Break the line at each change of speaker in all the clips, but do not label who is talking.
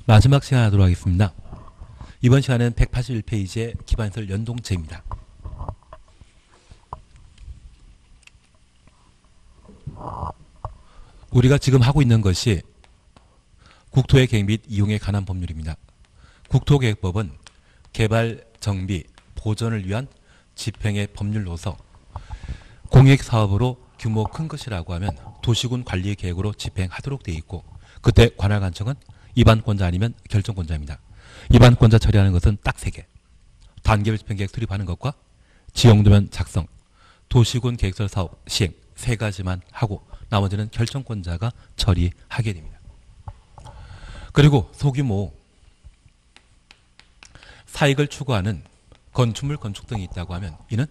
마지막 시간 하도록 하겠습니다. 이번 시간은 181페이지의 기반설 연동체입니다. 우리가 지금 하고 있는 것이 국토의 계획 및 이용에 관한 법률입니다. 국토계획법은 개발, 정비, 보전을 위한 집행의 법률로서 공익사업으로 규모 큰 것이라고 하면 도시군 관리 계획으로 집행하도록 되어 있고, 그때 관할 관청은 입안권자 아니면 결정권자입니다. 입안권자 처리하는 것은 딱 3개. 단계별 집행계획 수립하는 것과 지형도면 작성, 도시군 계획설 사업 시행 3가지만 하고 나머지는 결정권자가 처리하게 됩니다. 그리고 소규모 사익을 추구하는 건축물, 건축 등이 있다고 하면 이는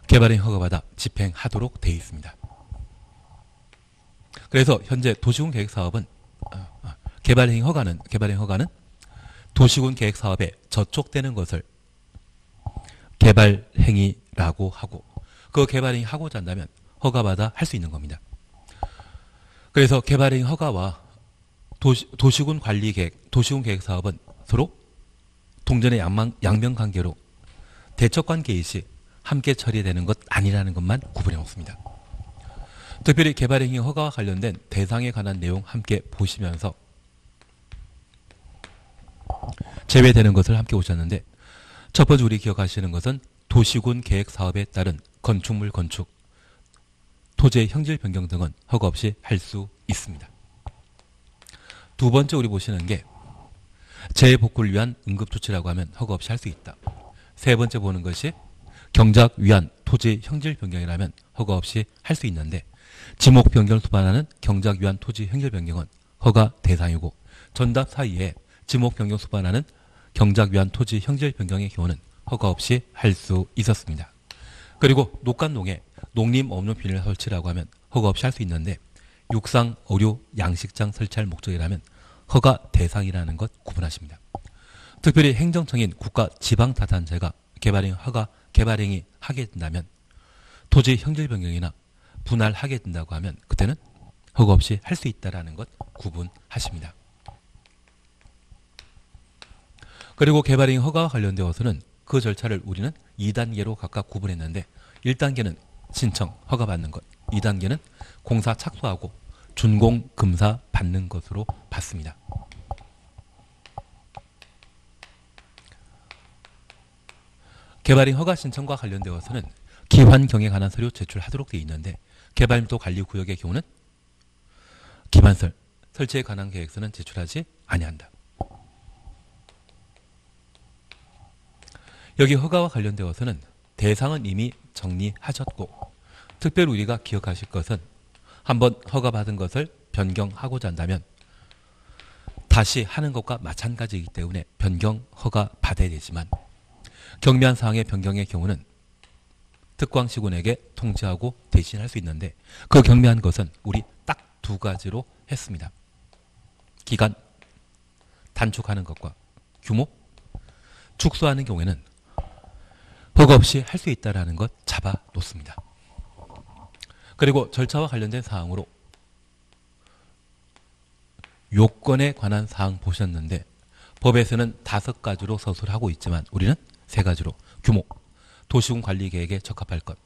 개발행 허가받아 집행하도록 되어 있습니다. 그래서 현재 도시군 계획사업은 개발행 허가는 도시군 계획사업에 저촉되는 것을 개발행위라고 하고, 그 개발행위 하고자 한다면 허가받아 할 수 있는 겁니다. 그래서 개발행위 허가와 도시군 관리계획, 도시군 계획사업은 서로 동전의 양면관계로 대척관계의 시 함께 처리되는 것 아니라는 것만 구분해 놓습니다. 특별히 개발행위 허가와 관련된 대상에 관한 내용 함께 보시면서 제외되는 것을 함께 보셨는데, 첫 번째 우리 기억하시는 것은 도시군 계획사업에 따른 건축물 건축, 토지의 형질 변경 등은 허가 없이 할 수 있습니다. 두 번째 우리 보시는 게 재복구를 위한 응급조치라고 하면 허가 없이 할 수 있다. 세 번째 보는 것이 경작 위한 토지 형질 변경이라면 허가 없이 할 수 있는데, 지목 변경을 수반하는 경작 위한 토지 형질 변경은 허가 대상이고, 전답 사이에 지목 변경 수반하는 경작 위한 토지 형질 변경의 경우는 허가 없이 할 수 있었습니다. 그리고 녹간동에 농림업무 비닐 설치라고 하면 허가 없이 할 수 있는데, 육상, 어류, 양식장 설치할 목적이라면 허가 대상이라는 것 구분하십니다. 특별히 행정청인 국가지방자치단체가 개발행위 하게 된다면, 토지 형질 변경이나 분할하게 된다고 하면 그때는 허가 없이 할 수 있다는 것 구분하십니다. 그리고 개발행위 허가와 관련되어서는 그 절차를 우리는 2단계로 각각 구분했는데, 1단계는 신청, 허가받는 것, 2단계는 공사 착수하고 준공, 금사 받는 것으로 봤습니다. 개발행위 허가 신청과 관련되어서는 기환경에 관한 서류 제출하도록 되어 있는데, 개발림도 관리구역의 경우는 기반설, 설치에 관한 계획서는 제출하지 아니한다. 여기 허가와 관련되어서는 대상은 이미 정리하셨고, 특별히 우리가 기억하실 것은 한번 허가받은 것을 변경하고자 한다면 다시 하는 것과 마찬가지이기 때문에 변경 허가 받아야 되지만, 경미한 사항의 변경의 경우는 특광시군에게 통지하고 대신할 수 있는데, 그 경미한 것은 우리 딱 2가지로 했습니다. 기간 단축하는 것과 규모 축소하는 경우에는 허가 없이 할 수 있다는 것 잡아 놓습니다. 그리고 절차와 관련된 사항으로 요건에 관한 사항 보셨는데, 법에서는 5가지로 서술을 하고 있지만 우리는 3가지로 규모, 도시군 관리계획에 적합할 것,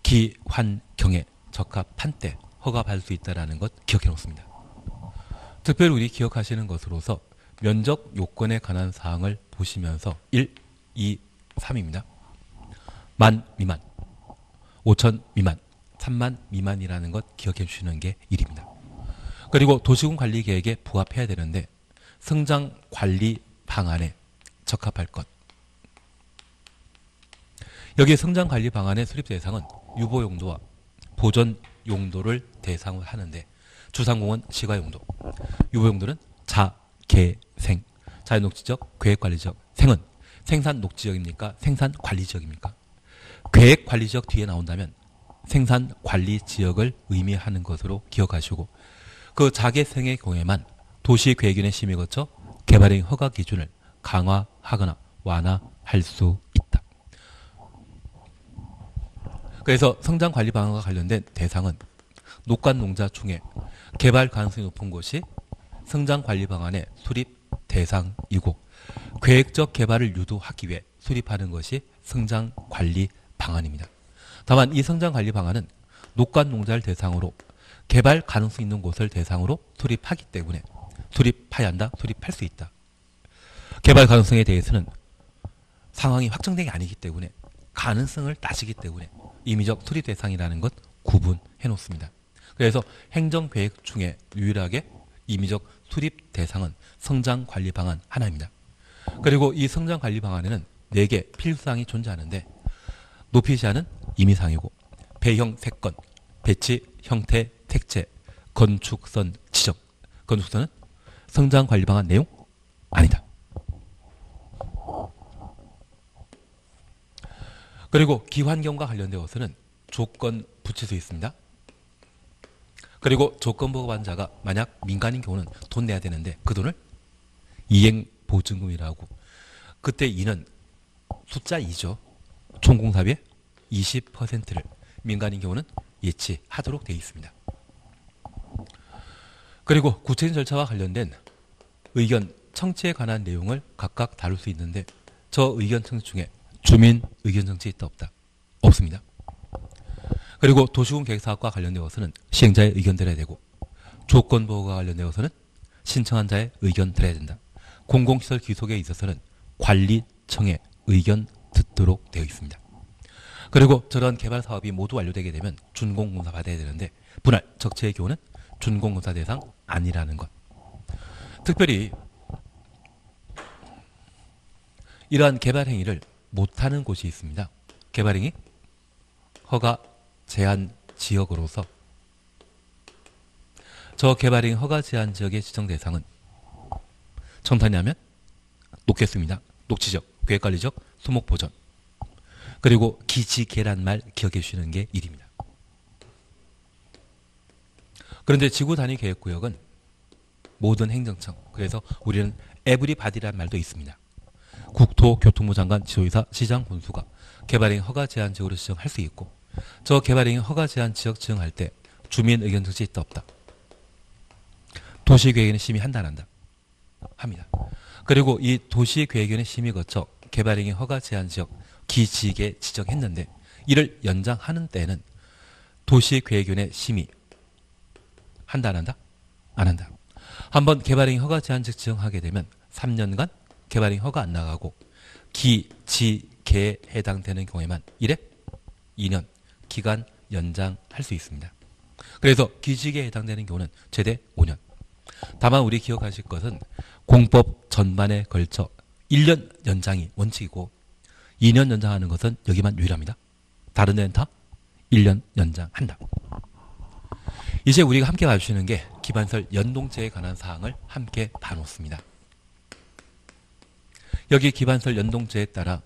기환경에 적합한 때 허가받을 수 있다는 것 기억해 놓습니다. 특별히 우리 기억하시는 것으로서 면적 요건에 관한 사항을 보시면서 1, 2, 3입니다. 10,000 미만, 5,000 미만, 30,000 미만이라는 것 기억해 주시는 게 1입니다. 그리고 도시군 관리계획에 부합해야 되는데 성장관리 방안에 적합할 것. 여기 성장관리 방안의 수립 대상은 유보용도와 보존 용도를 대상으로 하는데, 주상공은 시가용도, 유보용도는 자, 개, 생, 자연녹지적, 계획관리적, 생은 생산녹지역입니까? 생산관리지역입니까? 계획관리지역 뒤에 나온다면 생산관리지역을 의미하는 것으로 기억하시고, 그 자계생의 경우에만 도시계획위원회 심의 거쳐 개발행위 허가 기준을 강화하거나 완화할 수 있다. 그래서 성장관리 방안과 관련된 대상은 녹간농자 중에 개발 가능성이 높은 곳이 성장관리 방안의 수립 대상이고 계획적 개발을 유도하기 위해 수립하는 것이 성장관리 방안입니다. 다만 이 성장관리 방안은 녹간농자를 대상으로 개발 가능성 있는 곳을 대상으로 수립하기 때문에 수립해야 한다, 수립할 수 있다. 개발 가능성에 대해서는 상황이 확정된 게 아니기 때문에 가능성을 따지기 때문에 임의적 수립 대상이라는 것 구분해 놓습니다. 그래서 행정계획 중에 유일하게 임의적 수립 대상은 성장관리 방안 하나입니다. 그리고 이 성장관리 방안에는 4개 필수사항이 존재하는데 높이 제한은 임의사항이고 배형 세건, 배치, 형태, 색채, 건축선 지정. 건축선은 성장관리 방안 내용 아니다. 그리고 기환경과 관련되어서는 조건 붙일 수 있습니다. 그리고 조건보호반자가 만약 민간인 경우는 돈 내야 되는데 그 돈을 이행보증금이라고. 그때 이는 숫자 2죠. 총공사비의 20%를 민간인 경우는 예치하도록 되어 있습니다. 그리고 구체적인 절차와 관련된 의견 청취에 관한 내용을 각각 다룰 수 있는데 저 의견 청취 중에 주민 의견 청취 있다 없다? 없습니다. 그리고 도시군 계획사업과 관련되어서는 시행자의 의견 들어야 되고 조건보호와 관련되어서는 신청한 자의 의견 들어야 된다. 공공시설 귀속에 있어서는 관리청의 의견 듣도록 되어 있습니다. 그리고 저런 개발 사업이 모두 완료되게 되면 준공검사 받아야 되는데 분할 적체의 경우는 준공검사 대상 아니라는 것. 특별히 이러한 개발 행위를 못하는 곳이 있습니다. 개발 행위 허가 제한 지역으로서 저 개발 행위 허가 제한 지역의 지정 대상은 청탄이하면 녹겠습니다. 녹지적, 계획관리적, 수목보전. 그리고 기지계란말 기억해 주시는 게 1입니다. 그런데 지구단위계획구역은 모든 행정청, 그래서 우리는 에브리바디라는 말도 있습니다. 국토교통부 장관, 지도의사, 시장, 군수가 개발행위 허가 제한 지역으로 지정할 수 있고 저 개발행위 허가 제한 지역 지정할 때 주민 의견 청취 있다 없다? 도시계획위원회 심의 한다 안 한다? 합니다. 그리고 이 도시계획위원회 심의 거쳐 개발행위 허가 제한 지역 기지계 지정했는데 이를 연장하는 때는 도시계획위원회 심의 한다 안 한다? 안 한다. 한번 개발행위 허가 제한 지역 지정하게 되면 3년간 개발행위 허가 안 나가고 기지계에 해당되는 경우에만 1회 2년 기간 연장할 수 있습니다. 그래서 기지계에 해당되는 경우는 최대 5년. 다만 우리 기억하실 것은 공법 전반에 걸쳐 1년 연장이 원칙이고 2년 연장하는 것은 여기만 유일합니다. 다른 데는 다 1년 연장한다. 이제 우리가 함께 봐주시는 게 기반설 연동제에 관한 사항을 함께 봐놓습니다. 여기 기반설 연동제에 따라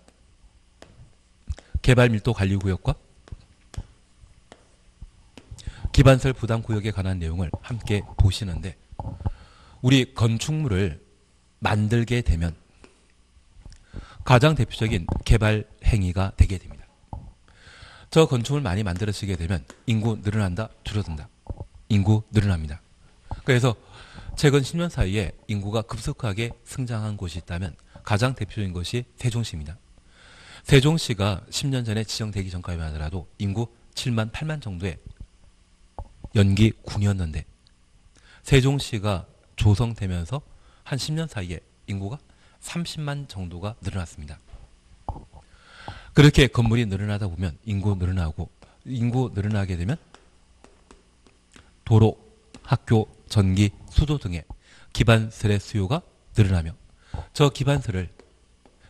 개발밀도관리구역과 기반설 부담구역에 관한 내용을 함께 보시는데 우리 건축물을 만들게 되면 가장 대표적인 개발 행위가 되게 됩니다. 저 건축물 많이 만들어지게 되면 인구 늘어난다, 줄어든다. 인구 늘어납니다. 그래서 최근 10년 사이에 인구가 급속하게 성장한 곳이 있다면 가장 대표적인 것이 세종시입니다. 세종시가 10년 전에 지정되기 전까지만 하더라도 인구 7만 8만 정도의 연기 군이었는데 세종시가 조성되면서 한 10년 사이에 인구가 30만 정도가 늘어났습니다. 그렇게 건물이 늘어나다 보면 인구 늘어나고 인구 늘어나게 되면 도로, 학교, 전기, 수도 등의 기반설의 수요가 늘어나며 저 기반설을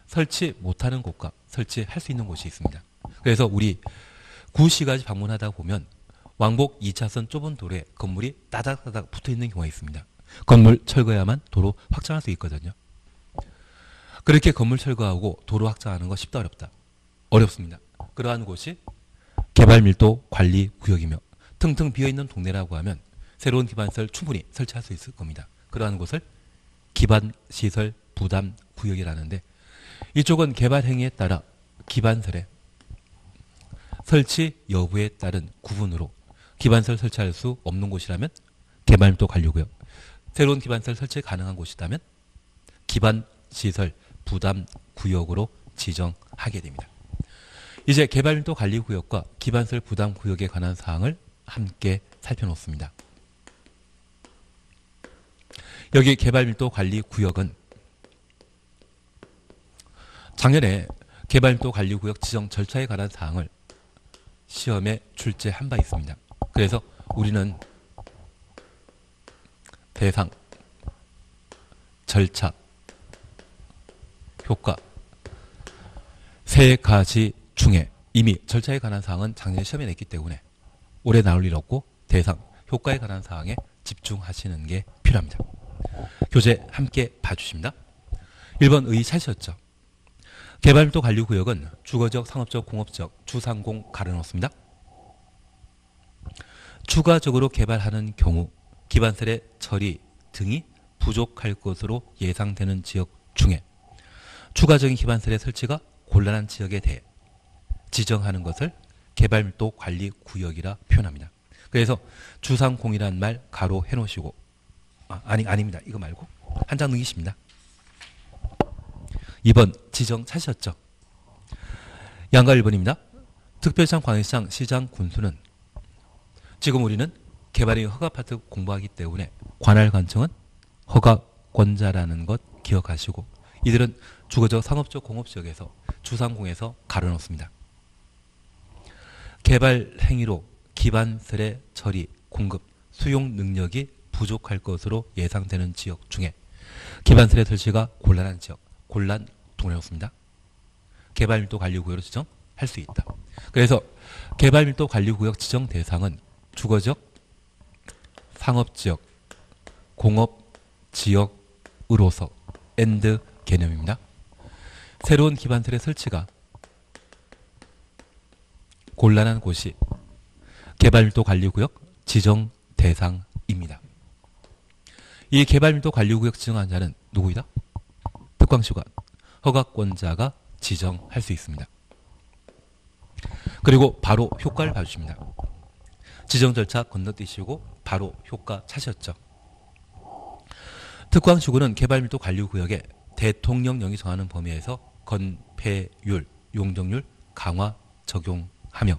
설치 못하는 곳과 설치할 수 있는 곳이 있습니다. 그래서 우리 구시까지 방문하다 보면 왕복 2차선 좁은 도로에 건물이 따닥따닥 붙어있는 경우가 있습니다. 건물 철거해야만 도로 확장할 수 있거든요. 그렇게 건물 철거하고 도로 확장하는 거 쉽다 어렵다? 어렵습니다. 그러한 곳이 개발밀도 관리구역이며 텅텅 비어있는 동네라고 하면 새로운 기반시설 충분히 설치할 수 있을 겁니다. 그러한 곳을 기반시설 부담구역이라는데 이쪽은 개발행위에 따라 기반설의 설치 여부에 따른 구분으로 기반시설 설치할 수 없는 곳이라면 개발밀도 관리구역, 새로운 기반시설 설치 가능한 곳이라면 기반시설 부담구역으로 지정하게 됩니다. 이제 개발밀도 관리구역과 기반시설 부담구역에 관한 사항을 함께 살펴놓습니다. 여기 개발밀도 관리구역은 작년에 개발밀도 관리구역 지정 절차에 관한 사항을 시험에 출제한 바 있습니다. 그래서 우리는 대상, 절차, 효과 세 가지 중에 이미 절차에 관한 사항은 작년에 시험에 냈기 때문에 올해 나올 일 없고 대상, 효과에 관한 사항에 집중하시는 게 필요합니다. 교재 함께 봐주십니다. 1번 의 찾으셨죠? 개발밀도 관리구역은 주거지역, 상업지역, 공업지역, 주상공 가려놓습니다. 추가적으로 개발하는 경우 기반시설의 처리 등이 부족할 것으로 예상되는 지역 중에 추가적인 기반시설의 설치가 곤란한 지역에 대해 지정하는 것을 개발밀도 관리구역이라 표현합니다. 그래서 주상공이라는 말 가로 해놓으시고 아닙니다. 이거 말고 한 장 넘기십니다. 2번 지정 찾으셨죠? 양가 1번입니다. 특별시장, 광역시장, 시장, 군수는 지금 우리는 개발인 허가파트 공부하기 때문에 관할관청은 허가권자라는 것 기억하시고 이들은 주거지역, 상업지역, 공업지역에서 주상공에서 가려놓습니다. 개발 행위로 기반시설의 처리, 공급, 수용 능력이 부족할 것으로 예상되는 지역 중에 기반시설의 설치가 곤란한 지역, 곤란 동네였습니다. 개발밀도 관리구역으로 지정할 수 있다. 그래서 개발밀도 관리구역 지정 대상은 주거지역, 상업지역, 공업지역으로서 AND 개념입니다. 새로운 기반시설의 설치가 곤란한 곳이 개발밀도 관리구역 지정 대상입니다. 이 개발밀도 관리구역 지정한 자는 누구이다? 특광시관, 허가권자가 지정할 수 있습니다. 그리고 바로 효과를 봐주십니다. 지정 절차 건너뛰시고 바로 효과 찾으셨죠? 특광시군은 개발밀도 관리구역에 대통령령이 정하는 범위에서 건폐율, 용적률 강화 적용하며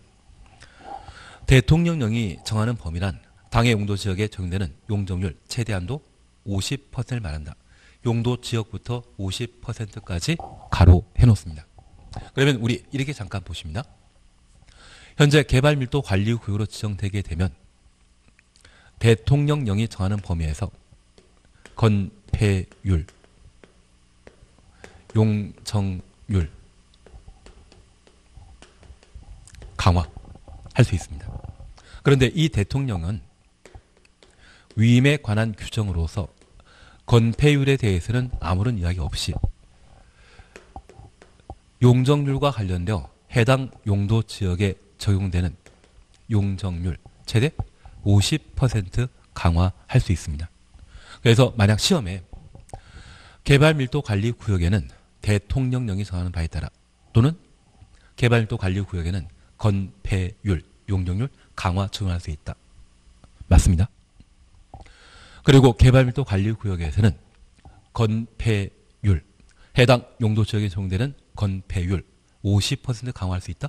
대통령령이 정하는 범위란 당해 용도지역에 적용되는 용적률 최대한도 50%를 말한다. 용도지역부터 50%까지 가로 해놓습니다. 그러면 우리 이렇게 잠깐 보십니다. 현재 개발밀도 관리구역으로 지정되게 되면 대통령령이 정하는 범위에서 건폐율, 용적률 강화할 수 있습니다. 그런데 이 대통령은 위임에 관한 규정으로서 건폐율에 대해서는 아무런 이야기 없이 용적률과 관련되어 해당 용도 지역에 적용되는 용적률 최대 50% 강화할 수 있습니다. 그래서 만약 시험에 개발밀도 관리구역에는 대통령령이 정하는 바에 따라 또는 개발밀도 관리구역에는 건폐율, 용적률 강화 적용할 수 있다. 맞습니다. 그리고 개발밀도 관리구역에서는 건폐율, 해당 용도 지역에 적용되는 건폐율 50% 강화할 수 있다.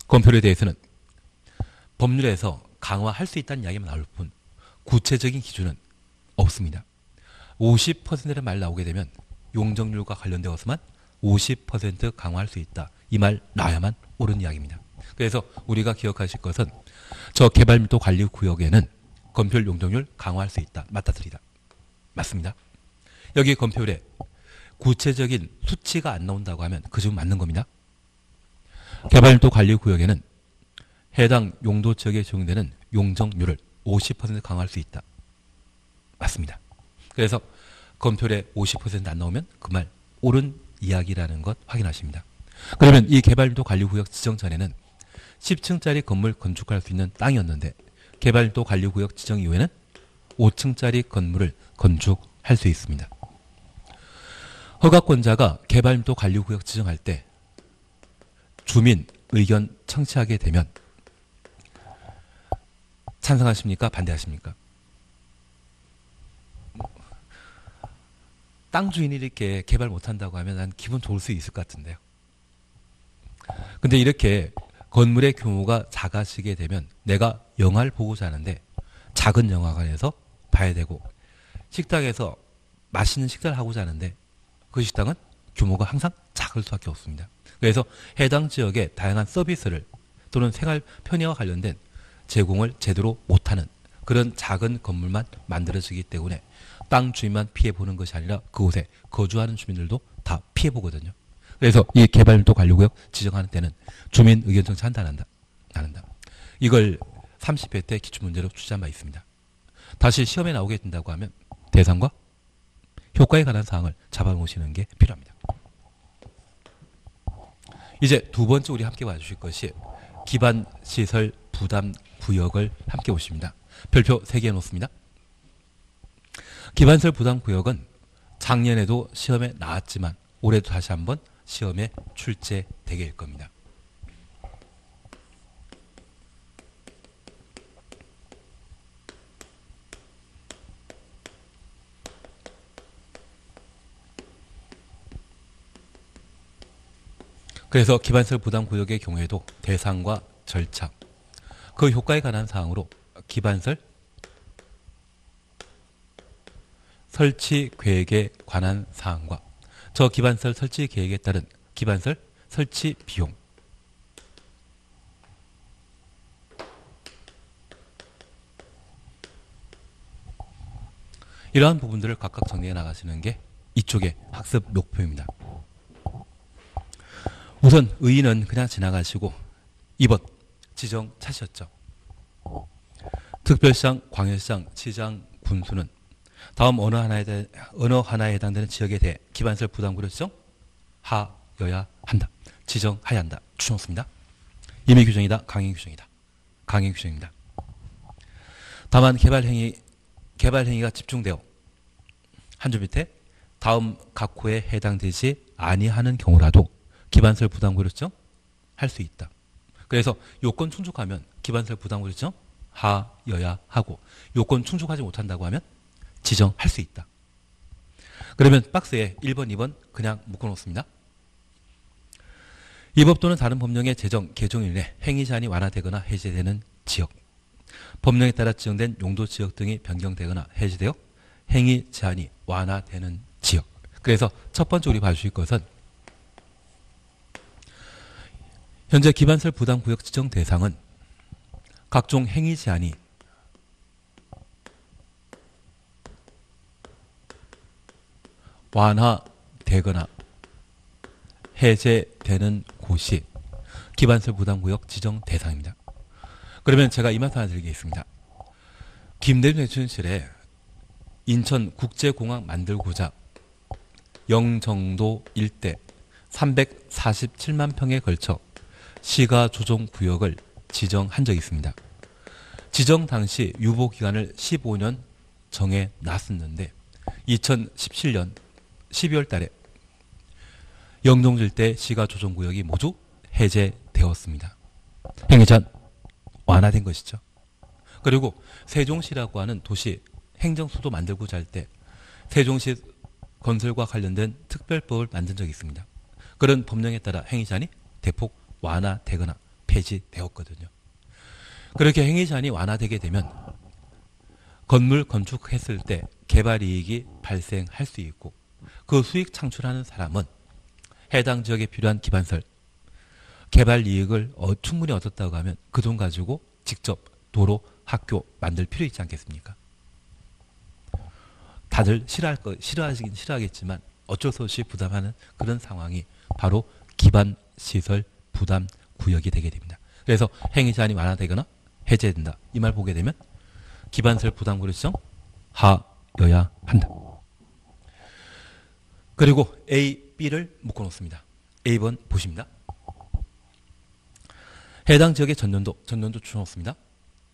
건폐율에 대해서는 법률에서 강화할 수 있다는 이야기만 나올 뿐 구체적인 기준은 없습니다. 50%의 말 나오게 되면 용적률과 관련되어서만 50% 강화할 수 있다. 이 말 나야만 옳은 이야기입니다. 그래서 우리가 기억하실 것은 저 개발밀도 관리구역에는 건폐율, 용적률 강화할 수 있다. 맞다 틀리다. 맞습니다. 여기 건폐율에 구체적인 수치가 안 나온다고 하면 그 점은 맞는 겁니다. 개발밀도 관리구역에는 해당 용도 지역에 적용되는 용적률을 50% 강화할 수 있다. 맞습니다. 그래서 건폐율에 50%안 나오면 그 말 옳은 이야기라는 것 확인하십니다. 그러면 이 개발밀도 관리구역 지정 전에는 10층짜리 건물 건축할 수 있는 땅이었는데 개발밀도 관리구역 지정 이후에는 5층짜리 건물을 건축할 수 있습니다. 허가권자가 개발밀도 관리구역 지정할 때 주민 의견 청취하게 되면 찬성하십니까? 반대하십니까? 땅 주인이 이렇게 개발 못한다고 하면 난 기분 좋을 수 있을 것 같은데요. 근데 이렇게 건물의 규모가 작아지게 되면 내가 영화를 보고자 하는데 작은 영화관에서 봐야 되고 식당에서 맛있는 식사를 하고자 하는데 그 식당은 규모가 항상 작을 수밖에 없습니다. 그래서 해당 지역의 다양한 서비스를 또는 생활 편의와 관련된 제공을 제대로 못하는 그런 작은 건물만 만들어지기 때문에 땅 주인만 피해보는 것이 아니라 그곳에 거주하는 주민들도 다 피해보거든요. 그래서 이 개발밀도 관리구역 지정하는 때는 주민 의견 청취 한다 안 한다? 안 한다. 이걸 30회 때 기출문제로 출제한 바 있습니다. 다시 시험에 나오게 된다고 하면 대상과 효과에 관한 사항을 잡아놓으시는 게 필요합니다. 이제 두 번째 우리 함께 봐주실 것이 기반시설 부담 구역을 함께 보십니다. 별표 3개 놓습니다. 기반시설 부담 구역은 작년에도 시험에 나왔지만 올해도 다시 한번 시험에 출제되게 될 겁니다. 그래서 기반시설 부담 구역의 경우에도 대상과 절차, 그 효과에 관한 사항으로 기반시설 설치 계획에 관한 사항과 저 기반시설 설치 계획에 따른 기반시설 설치 비용, 이러한 부분들을 각각 정리해 나가시는 게 이쪽의 학습 목표입니다. 우선 의의는 그냥 지나가시고 2번 지정 찾으셨죠. 특별시장, 광역시장, 시장, 군수는 다음 어느 하나에 해당되는 지역에 대해 기반시설 부담구를 지정하여야 한다. 지정하여야 한다. 추정습니다. 임의 규정이다. 강행 규정이다. 강행 규정입니다. 다만 개발행위가 집중되어 한 줄 밑에 다음 각 호에 해당되지 아니하는 경우라도 기반시설 부담구를 지정할 수 있다. 그래서 요건 충족하면 기반시설 부담구를 지정하여야 하고 요건 충족하지 못한다고 하면 지정할 수 있다. 그러면 박스에 1번, 2번 그냥 묶어놓습니다. 이 법 또는 다른 법령의 제정, 개정일 내 행위 제한이 완화되거나 해제되는 지역, 법령에 따라 지정된 용도 지역 등이 변경되거나 해제되어 행위 제한이 완화되는 지역. 그래서 첫 번째 우리 봐주실 것은 현재 기반시설 부담구역 지정 대상은 각종 행위 제한이 완화되거나 해제되는 곳이 기반시설 부담구역 지정 대상입니다. 그러면 제가 이 말씀 하나 드리겠습니다. 김대중 대통령실에 인천국제공항 만들고자 영정도 일대 347만 평에 걸쳐 시가조정구역을 지정한 적이 있습니다. 지정 당시 유보기간을 15년 정해놨었는데 2017년 12월 달에 영종질 때 시가조정구역이 모두 해제되었습니다. 행위제한 완화된 것이죠. 그리고 세종시라고 하는 도시 행정수도 만들고자 할 때 세종시 건설과 관련된 특별법을 만든 적이 있습니다. 그런 법령에 따라 행위제한이 대폭 완화되거나 폐지되었거든요. 그렇게 행위제한이 완화되게 되면 건물 건축했을 때 개발이익이 발생할 수 있고 그 수익 창출하는 사람은 해당 지역에 필요한 기반시설 개발이익을 충분히 얻었다고 하면 그 돈 가지고 직접 도로, 학교 만들 필요 있지 않겠습니까? 다들 싫어하시긴 싫어하겠지만 어쩔 수 없이 부담하는 그런 상황이 바로 기반시설 부담 구역이 되게 됩니다. 그래서 행위 제한이 완화되거나 해제된다. 이 말 보게 되면 기반시설 부담구를 지정하여야 한다. 그리고 A, B를 묶어놓습니다. A번 보십니다. 해당 지역의 전년도 추정했습니다.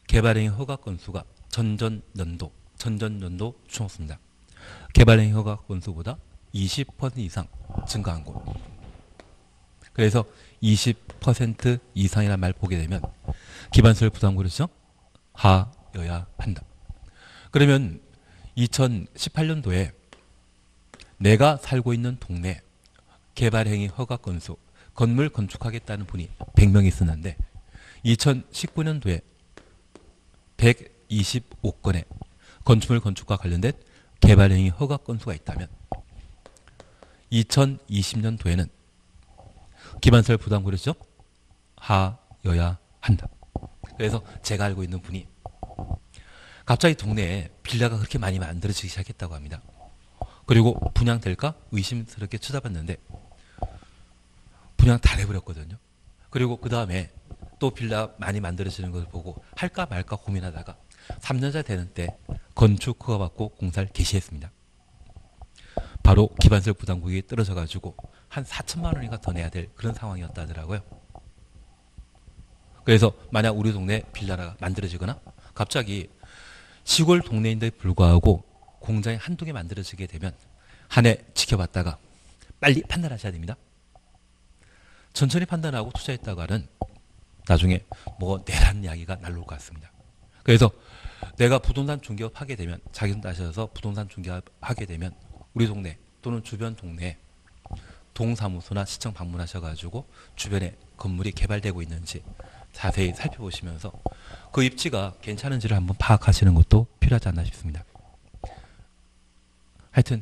개발행위 허가 건수가 전전년도 추정했습니다. 개발행위 허가 건수보다 20% 이상 증가한 곳. 그래서 20% 이상이라는 말 보게 되면 기반시설 부담구를 지정하여야 한다. 그러면 2018년도에 내가 살고 있는 동네 개발행위 허가 건수, 건물 건축하겠다는 분이 100명이 있었는데 2019년도에 125건의 건축물 건축과 관련된 개발행위 허가 건수가 있다면 2020년도에는 기반설 부담고려죠? 하여야 한다. 그래서 제가 알고 있는 분이 갑자기 동네에 빌라가 그렇게 많이 만들어지기 시작했다고 합니다. 그리고 분양될까 의심스럽게 쳐다봤는데 분양 다 해버렸거든요. 그리고 그 다음에 또 빌라 많이 만들어지는 것을 보고 할까 말까 고민하다가 3년차 되는 때 건축 허가 받고 공사를 개시했습니다. 바로 기반설 부담금이 떨어져가지고 한 4천만 원인가 더 내야 될 그런 상황이었다 하더라고요. 그래서 만약 우리 동네 빌라가 만들어지거나 갑자기 시골 동네인데 불구하고 공장이 한두 개 만들어지게 되면 한 해 지켜봤다가 빨리 판단하셔야 됩니다. 천천히 판단하고 투자했다가 하는 나중에 뭐 내라는 이야기가 날라올 것 같습니다. 그래서 내가 부동산 중개업 하게 되면 자기 손 따셔서 부동산 중개업 하게 되면 우리 동네 또는 주변 동네에 동사무소나 시청 방문하셔가지고 주변에 건물이 개발되고 있는지 자세히 살펴보시면서 그 입지가 괜찮은지를 한번 파악하시는 것도 필요하지 않나 싶습니다. 하여튼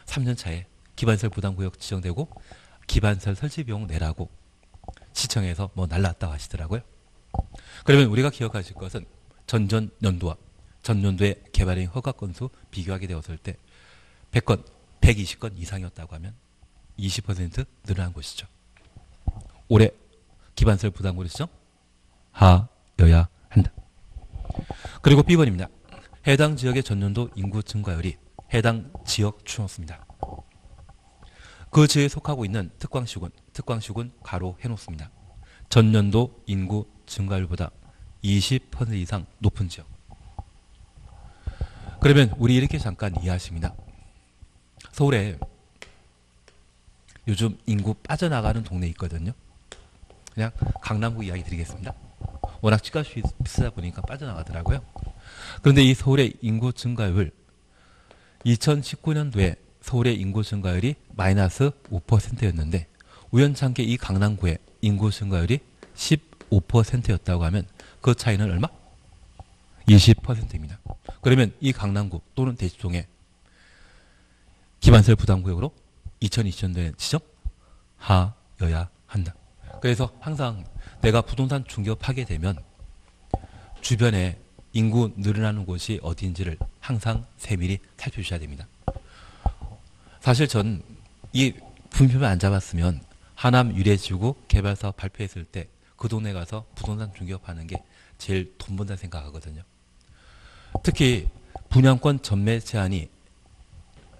3년 차에 기반설 부담구역 지정되고 기반설 설치 비용 내라고 시청에서 뭐 날라왔다고 하시더라고요. 그러면 우리가 기억하실 것은 전전 연도와 전년도의 개발행 허가 건수 비교하게 되었을 때 100건, 120건 이상이었다고 하면 20% 늘어난 것이죠. 올해 기반설 부담구역 지정 하여야 한다. 그리고 B번입니다. 해당 지역의 전년도 인구 증가율이 해당 지역 추노수입니다. 그 지역에 속하고 있는 특광시군 가로 해놓습니다. 전년도 인구 증가율보다 20% 이상 높은 지역. 그러면 우리 이렇게 잠깐 이해하십니다. 서울에 요즘 인구 빠져나가는 동네 있거든요. 그냥 강남구 이야기 드리겠습니다. 워낙 집값이 비싸다 보니까 빠져나가더라고요. 그런데 이 서울의 인구 증가율 2019년도에 서울의 인구 증가율이 마이너스 5%였는데 우연찮게 이 강남구의 인구 증가율이 15%였다고 하면 그 차이는 얼마? 20%입니다. 그러면 이 강남구 또는 대치동에 기반설 부담구역으로 2020년도에 지정하여야 한다. 그래서 항상 내가 부동산 중개업하게 되면 주변에 인구 늘어나는 곳이 어디인지를 항상 세밀히 살펴주셔야 됩니다. 사실 전 이 분표를 안 잡았으면 하남 유래지구 개발사업 발표했을 때 그 동네 가서 부동산 중개업하는 게 제일 돈 번다 생각하거든요. 특히 분양권 전매 제한이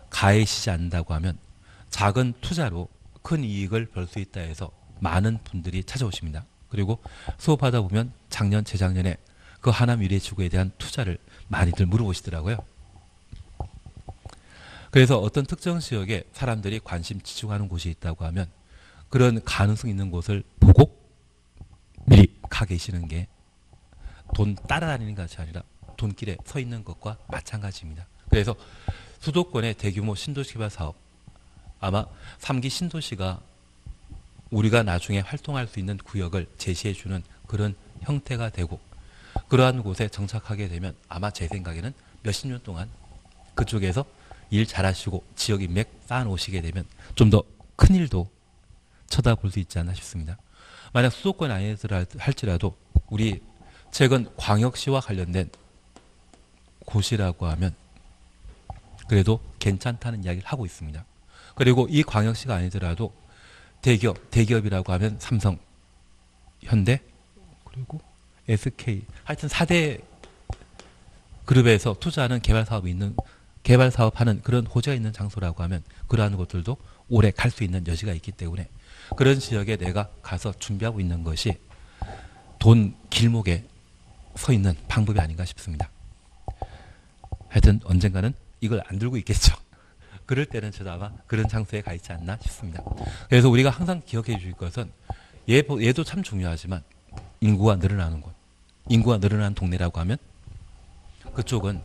가해지지 않는다고 하면 작은 투자로 큰 이익을 벌 수 있다 해서 많은 분들이 찾아오십니다. 그리고 수업하다 보면 작년, 재작년에 그 하남 유래지구에 대한 투자를 많이들 물어보시더라고요. 그래서 어떤 특정 지역에 사람들이 관심 집중하는 곳이 있다고 하면 그런 가능성 있는 곳을 보고 미리 가 계시는 게 돈 따라다니는 것이 아니라 돈길에 서 있는 것과 마찬가지입니다. 그래서 수도권의 대규모 신도시 개발 사업, 아마 3기 신도시가 우리가 나중에 활동할 수 있는 구역을 제시해주는 그런 형태가 되고 그러한 곳에 정착하게 되면 아마 제 생각에는 몇십 년 동안 그쪽에서 일 잘하시고 지역 인맥 쌓아놓으시게 되면 좀 더 큰 일도 쳐다볼 수 있지 않나 싶습니다. 만약 수도권 아니더라 할지라도 우리 최근 광역시와 관련된 곳이라고 하면 그래도 괜찮다는 이야기를 하고 있습니다. 그리고 이 광역시가 아니더라도 대기업이라고 하면 삼성, 현대, 그리고 SK 하여튼 4대 그룹에서 투자하는 개발 사업하는 그런 호재가 있는 장소라고 하면 그러한 곳들도 오래 갈 수 있는 여지가 있기 때문에 그런 지역에 내가 가서 준비하고 있는 것이 돈 길목에 서 있는 방법이 아닌가 싶습니다. 하여튼 언젠가는 이걸 안 들고 있겠죠. 그럴 때는 저도 아마 그런 장소에 가 있지 않나 싶습니다. 그래서 우리가 항상 기억해 주실 것은 얘도 참 중요하지만 인구가 늘어나는 곳, 인구가 늘어나는 동네라고 하면 그쪽은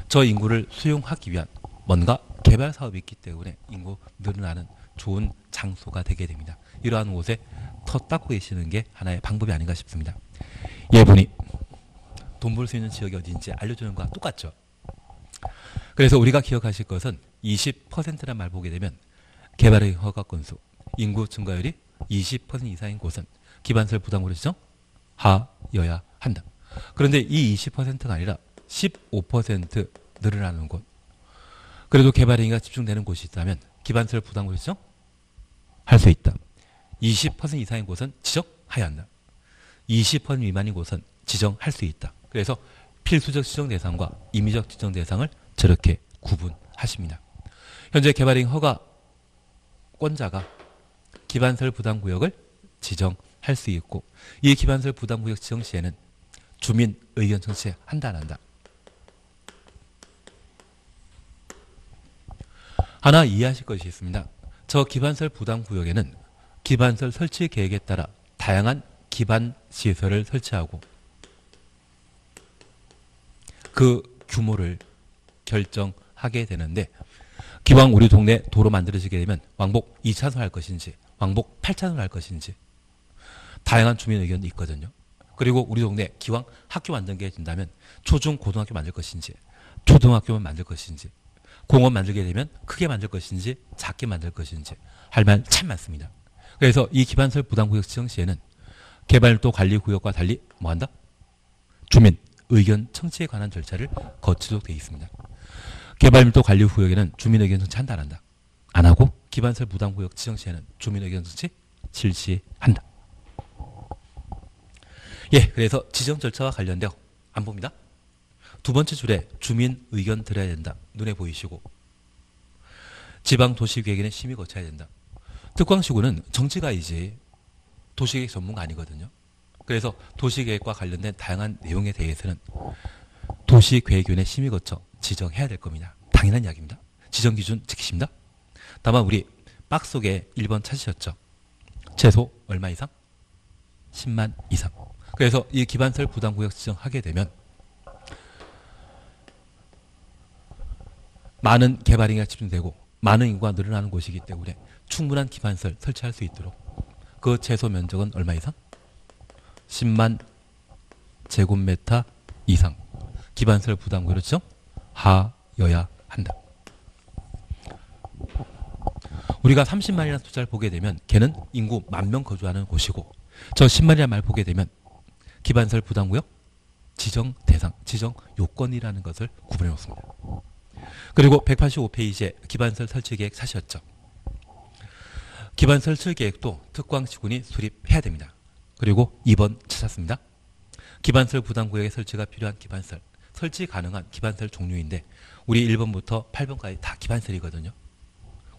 저 인구를 수용하기 위한 뭔가 개발 사업이 있기 때문에 인구 늘어나는 좋은 장소가 되게 됩니다. 이러한 곳에 터 닦고 계시는 게 하나의 방법이 아닌가 싶습니다. 예분이 돈 벌 수 있는 지역이 어딘지 알려주는 것과 똑같죠. 그래서 우리가 기억하실 것은 20%란 말 보게 되면 개발의 허가 건수, 인구 증가율이 20% 이상인 곳은 기반설 부담으로 지정하여야 한다. 그런데 이 20%가 아니라 15% 늘어나는 곳, 그래도 개발행위가 집중되는 곳이 있다면 기반설 부담으로 지정할 수 있다. 20% 이상인 곳은 지정해야 한다. 20% 미만인 곳은 지정할 수 있다. 그래서 필수적 지정 대상과 임의적 지정 대상을 저렇게 구분하십니다. 현재 개발행위 허가권자가 기반설 부담구역을 지정할 수 있고, 이 기반설 부담구역 지정 시에는 주민 의견 청취한다 안 한다. 하나 이해하실 것이 있습니다. 저 기반설 부담구역에는 기반설 설치 계획에 따라 다양한 기반 시설을 설치하고 그 규모를 결정하게 되는데, 기왕 우리 동네 도로 만들어지게 되면 왕복 2차선 할 것인지 왕복 8차선 할 것인지 다양한 주민 의견이 있거든요. 그리고 우리 동네 기왕 학교 만들게 된다면 초중 고등학교 만들 것인지 초등학교만 만들 것인지 공원 만들게 되면 크게 만들 것인지 작게 만들 것인지 할 말 참 많습니다. 그래서 이 기반설 부담구역 지정 시에는 개발도 관리구역과 달리 뭐한다? 주민 의견 청취에 관한 절차를 거치도록 되어 있습니다. 개발밀도 관리구역에는 주민 의견 청취 한다 안 한다? 안 하고 기반설 부담구역 지정 시에는 주민 의견 청취 실시한다. 예, 그래서 지정 절차와 관련되어 안 봅니다. 두 번째 줄에 주민 의견 들어야 된다. 눈에 보이시고, 지방도시계획에는 심의 거쳐야 된다. 특광시구는 정치가이지 도시계획 전문가 아니거든요. 그래서 도시계획과 관련된 다양한 내용에 대해서는 도시계획위원회 심의 거쳐 지정해야 될 겁니다. 당연한 이야기입니다. 지정 기준 지키십니다. 다만 우리 박스 속에 1번 찾으셨죠? 최소 얼마 이상? 10만 이상. 그래서 이 기반설 부담구역 지정하게 되면 많은 개발행위가 집중되고 많은 인구가 늘어나는 곳이기 때문에 충분한 기반설 설치할 수 있도록 그 최소 면적은 얼마 이상? 10만 제곱미터 이상 기반설 부담구역으로 지정하여야 한다. 우리가 30만이라는 숫자를 보게 되면 걔는 인구 10,000명 거주하는 곳이고, 저 10만이라는 말 보게 되면 기반설 부담구역 지정 대상, 지정 요건이라는 것을 구분해 놓습니다. 그리고 185페이지에 기반설 설치 계획 사셨죠? 기반설 설치 계획도 특광시군이 수립해야 됩니다. 그리고 2번 찾았습니다. 기반설 부담구역의 설치가 필요한 기반설, 설치 가능한 기반설 종류인데 우리 1번부터 8번까지 다 기반설이거든요.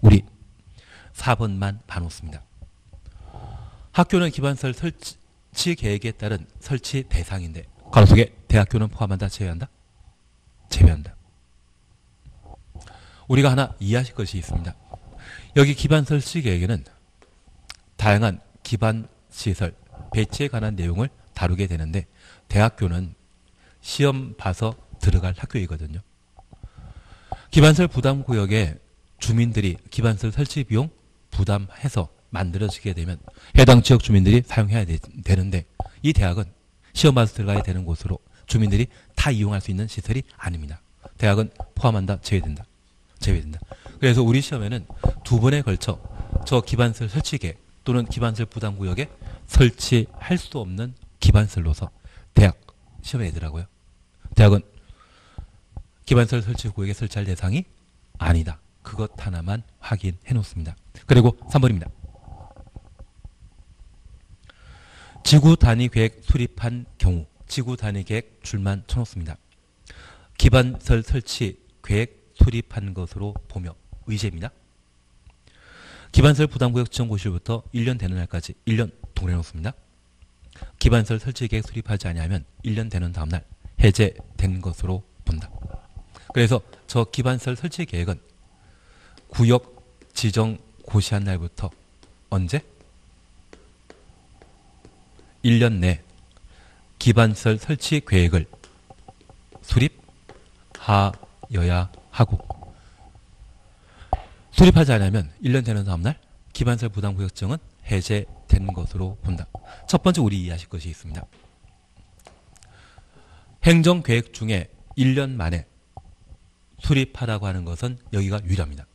우리 4번만 봐놓습니다. 학교는 기반설 설치 계획에 따른 설치 대상인데 가로 속에 대학교는 포함한다, 제외한다? 제외한다. 우리가 하나 이해하실 것이 있습니다. 여기 기반 설치 계획에는 다양한 기반 시설 배치에 관한 내용을 다루게 되는데, 대학교는 시험 봐서 들어갈 학교이거든요. 기반설 부담구역에 주민들이 기반설 설치 비용 부담해서 만들어지게 되면 해당 지역 주민들이 사용해야 되는데, 이 대학은 시험 봐서 들어가야 되는 곳으로 주민들이 다 이용할 수 있는 시설이 아닙니다. 대학은 포함한다, 제외된다. 제외된다. 그래서 우리 시험에는 두 번에 걸쳐 저 기반설 설치 계획 또는 기반설 부담구역에 설치할 수 없는 기반설로서 대학 시험에 내더라고요. 대학은 기반설 설치 구역에 설치할 대상이 아니다. 그것 하나만 확인해 놓습니다. 그리고 3번입니다. 지구 단위 계획 수립한 경우 지구 단위 계획 줄만 쳐놓습니다. 기반설 설치 계획 수립한 것으로 보며 의제입니다. 기반설 부담구역 지정고시부터 1년 되는 날까지 1년 동일해 놓습니다. 기반설 설치 계획 수립하지 아니하면 1년 되는 다음날 해제된 것으로 본다. 그래서 저 기반설 설치 계획은 구역 지정 고시한 날부터 언제? 1년 내 기반설 설치 계획을 수립하여야 하고, 수립하지 않으면 1년 되는 다음날 기반설 부담구역증은 해제된 것으로 본다. 첫 번째 우리 이해하실 것이 있습니다. 행정계획 중에 1년 만에 수립하라고 하는 것은 여기가 유일합니다.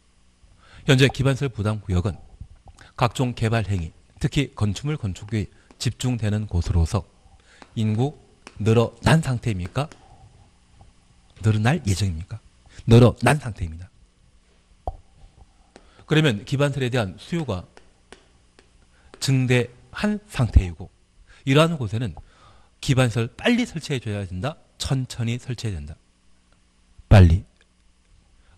현재 기반설 부담구역은 각종 개발행위, 특히 건축물 건축이 집중되는 곳으로서 인구 늘어난 상태입니까? 늘어날 예정입니까? 늘어난 상태입니다. 그러면 기반설에 대한 수요가 증대한 상태이고 이러한 곳에는 기반설 빨리 설치해 줘야 된다. 천천히 설치해야 된다. 빨리.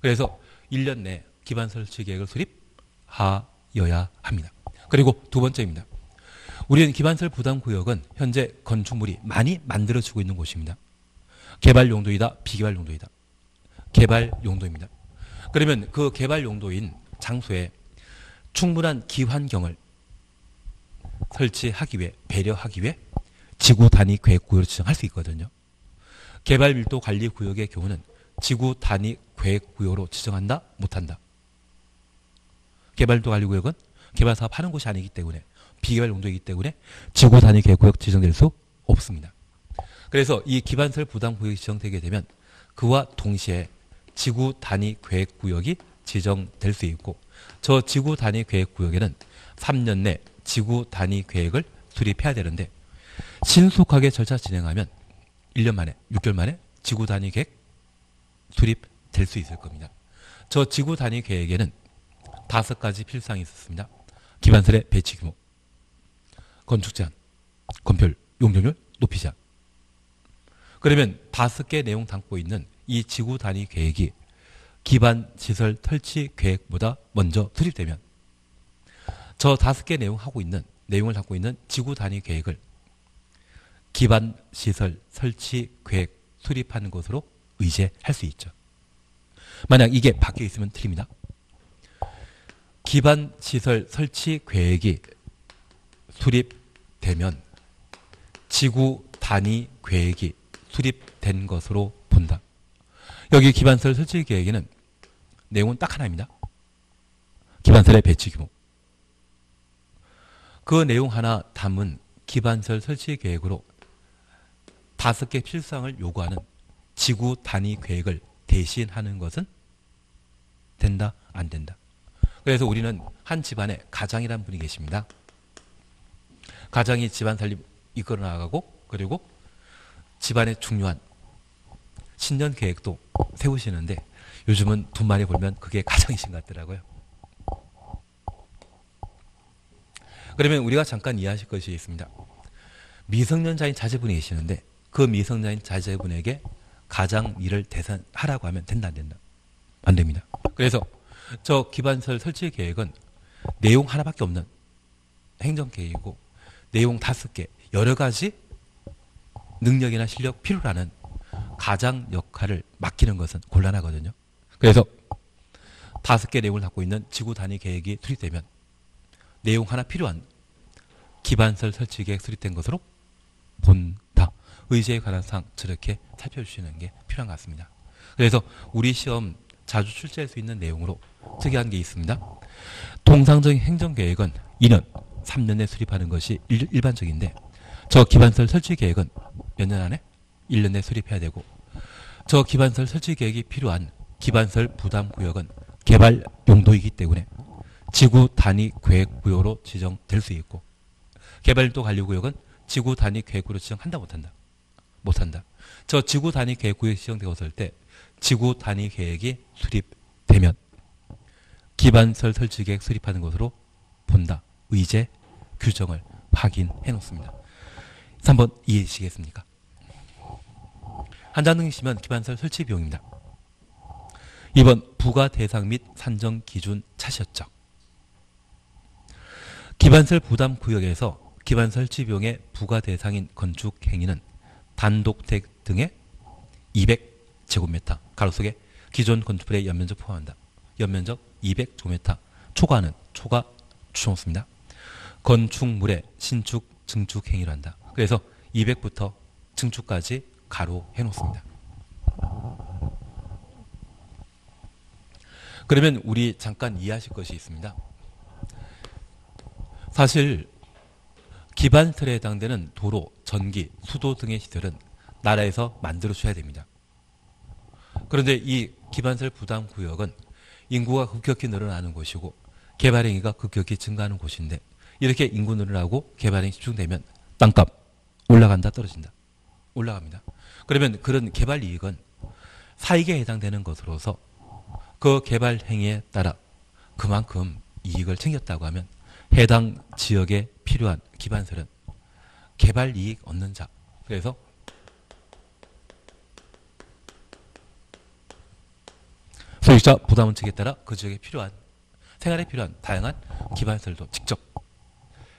그래서 1년 내 기반설 설치 계획을 수립하여야 합니다. 그리고 두 번째입니다. 우리는 기반설 부담구역은 현재 건축물이 많이 만들어지고 있는 곳입니다. 개발 용도이다. 비개발 용도이다. 개발 용도입니다. 그러면 그 개발 용도인 장소에 충분한 기환경을 설치하기 위해 배려하기 위해 지구 단위 계획 구역으로 지정할 수 있거든요. 개발 밀도 관리 구역의 경우는 지구 단위 계획 구역으로 지정한다? 못한다. 개발 밀도 관리 구역은 개발 사업 하는 곳이 아니기 때문에 비개발 용도이기 때문에 지구 단위 계획 구역 지정될 수 없습니다. 그래서 이 기반설 부담 구역이 지정되게 되면 그와 동시에 지구 단위 계획 구역이 지정될 수 있고 저 지구 단위 계획 구역에는 3년 내 지구 단위 계획을 수립해야 되는데 신속하게 절차 진행하면 1년 만에 6개월 만에 지구 단위 계획 수립될 수 있을 겁니다. 저 지구 단위 계획에는 5가지 필수사항이 있었습니다. 기반설의 배치 규모, 건축 제한, 건폐율, 용적률, 높이 제한. 그러면 5개 내용 담고 있는 이 지구 단위 계획이 기반 시설 설치 계획보다 먼저 수립되면 저 5개 내용을 담고 있는 지구 단위 계획을 기반 시설 설치 계획 수립하는 것으로 의제할 수 있죠. 만약 이게 바뀌어 있으면 틀립니다. 기반 시설 설치 계획이 수립되면 지구 단위 계획이 수립된 것으로 본다. 여기 기반설 설치 계획에는 내용은 딱 하나입니다. 기반설의 배치 규모. 그 내용 하나 담은 기반설 설치 계획으로 5개 필수사항을 요구하는 지구 단위 계획을 대신하는 것은 된다, 안 된다. 그래서 우리는 한 집안에 가장이라는 분이 계십니다. 가장이 집안 살림 이끌어 나가고 그리고 집안의 중요한 신년 계획도 세우시는데 요즘은 돈 많이 벌면 그게 가장이신 것 같더라고요. 그러면 우리가 잠깐 이해하실 것이 있습니다. 미성년자인 자제분이 계시는데 그 미성년자인 자제분에게 가장 일을 대산하라고 하면 된다, 안 된다? 안 됩니다. 그래서 저 기반설 설치 계획은 내용 하나밖에 없는 행정계획이고 내용 5개, 여러 가지 능력이나 실력 필요로 하는 가장 역할을 맡기는 것은 곤란하거든요. 그래서 5개 내용을 갖고 있는 지구 단위 계획이 수립되면 내용 하나 필요한 기반설 설치 계획 수립된 것으로 본다. 의제에 관한 사항 저렇게 살펴주시는 게 필요한 것 같습니다. 그래서 우리 시험 자주 출제할 수 있는 내용으로 특이한 게 있습니다. 통상적인 행정계획은 2년, 3년 내 수립하는 것이 일반적인데 저 기반설 설치 계획은 몇 년 안에? 1년 내 수립해야 되고 저 기반설 설치 계획이 필요한 기반설 부담구역은 개발 용도이기 때문에 지구 단위 계획 구역으로 지정될 수 있고 개발도 관리구역은 지구 단위 계획구로 지정한다, 못한다? 못한다. 저 지구 단위 계획 구역이 지정되었을 때 지구 단위 계획이 수립되면 기반설 설치 계획 수립하는 것으로 본다. 의제 규정을 확인해 놓습니다. 3번 이해하시겠습니까? 한장 등이시면 기반설 설치 비용입니다. 2번 부과 대상 및 산정 기준 차시였죠. 기반설 부담 구역에서 기반설 설치 비용의 부과 대상인 건축 행위는 단독택 등의 200제곱미터 가로 속에 기존 건축물의 연면적 포함한다. 연면적 200제곱미터 초과는 초과 추정없습니다. 건축물의 신축, 증축 행위를 한다. 그래서 200부터 증축까지 가로 해놓습니다. 그러면 우리 잠깐 이해하실 것이 있습니다. 사실 기반설에 해당되는 도로, 전기, 수도 등의 시설은 나라에서 만들어줘야 됩니다. 그런데 이 기반설 부담구역은 인구가 급격히 늘어나는 곳이고 개발행위가 급격히 증가하는 곳인데 이렇게 인구 늘어나고 개발행위 집중되면 땅값 올라간다 떨어진다? 올라갑니다. 그러면 그런 개발 이익은 사익에 해당되는 것으로서 그 개발 행위에 따라 그만큼 이익을 챙겼다고 하면 해당 지역에 필요한 기반설은 개발 이익 얻는 자. 그래서 소유자 부담 원칙에 따라 그 지역에 필요한 생활에 필요한 다양한 기반설도 직접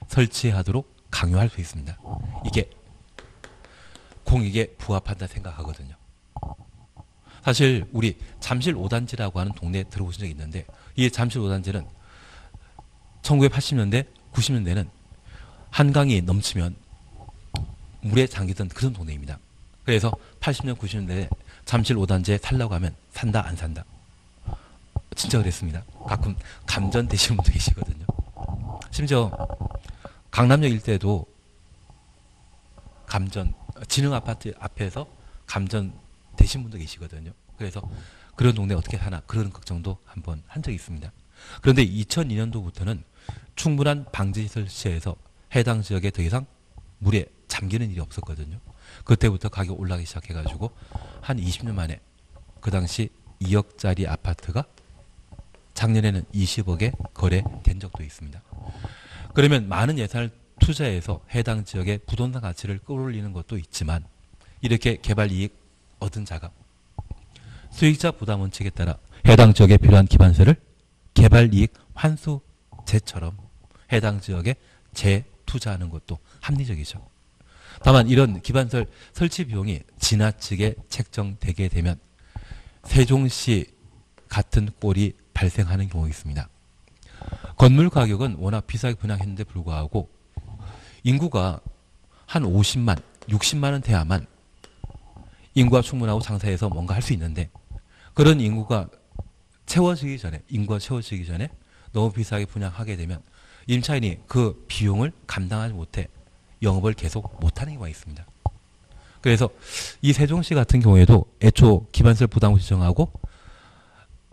설치하도록 강요할 수 있습니다. 이게 공익에 부합한다 생각하거든요. 사실 우리 잠실 5단지라고 하는 동네에 들어보신 적이 있는데 이 잠실 5단지는 1980년대, 90년대는 한강이 넘치면 물에 잠기던 그런 동네입니다. 그래서 80년, 90년대에 잠실 5단지에 살라고 하면 산다, 안 산다. 진짜 그랬습니다. 가끔 감전 되시는 분도 계시거든요. 심지어 강남역 일대도 감전, 진흥 아파트 앞에서 감전 되신 분도 계시거든요. 그래서 그런 동네 어떻게 사나 그런 걱정도 한번 한 적이 있습니다. 그런데 2002년도부터는 충분한 방지시설 설치해서 해당 지역에 더 이상 물에 잠기는 일이 없었거든요. 그때부터 가격 올라가기 시작해가지고 한 20년 만에 그 당시 2억짜리 아파트가 작년에는 20억에 거래된 적도 있습니다. 그러면 많은 예산을 투자해서 해당 지역의 부동산 가치를 끌어올리는 것도 있지만 이렇게 개발 이익 얻은 자가 수익자 부담 원칙에 따라 해당 지역에 필요한 기반설을 개발 이익 환수제처럼 해당 지역에 재투자하는 것도 합리적이죠. 다만 이런 기반설 설치 비용이 지나치게 책정되게 되면 세종시 같은 꼴이 발생하는 경우가 있습니다. 건물 가격은 워낙 비싸게 분양했는데 불구하고 인구가 한 50만, 60만 원 돼야만 인구가 충분하고 장사해서 뭔가 할 수 있는데 그런 인구가 채워지기 전에 너무 비싸게 분양하게 되면 임차인이 그 비용을 감당하지 못해 영업을 계속 못하는 경우가 있습니다. 그래서 이 세종시 같은 경우에도 애초 기반설 부담을 지정하고